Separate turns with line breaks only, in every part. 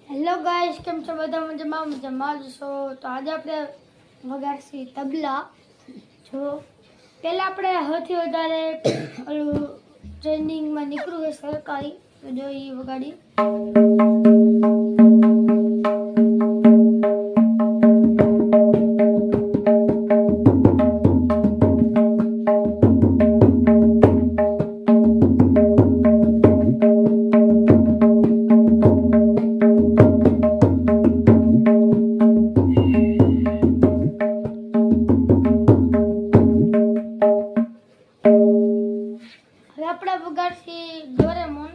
Hello guys, કેમ છો બધા? મજામાં છો? તો આજે આપણે વગાડશી તબલા. જો પહેલા આપણે સૌથી વધારે ઓલું ટ્રેનિંગમાં નીકળ્યું સરકારી, તો જો એ વગાડી. હવે આપણે વગાડશી ડોરેમોન.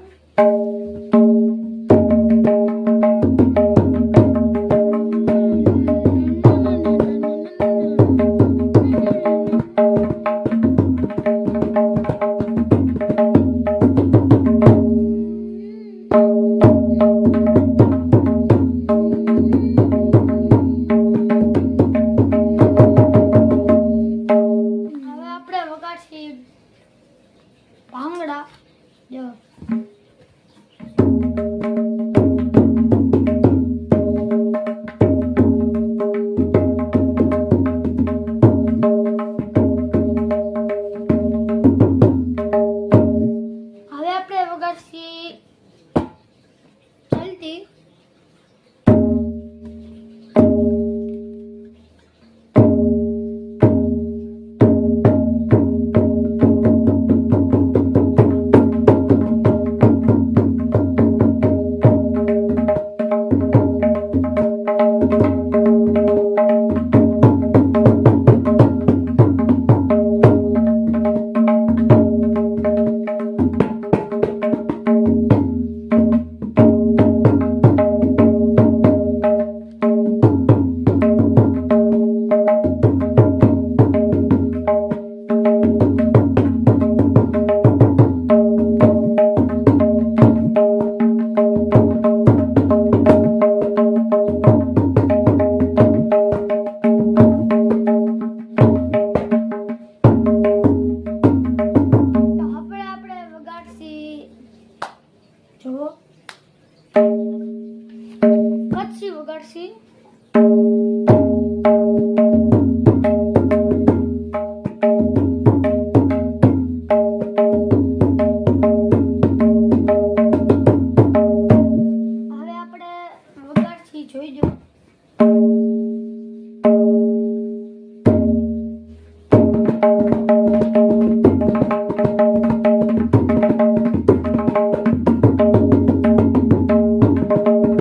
ભાંગડા. જો હવે આપણે વગાડશી ચલતી. જો કચ્છી વગાડશી. હવે આપણે વગાડશી જોઈજો.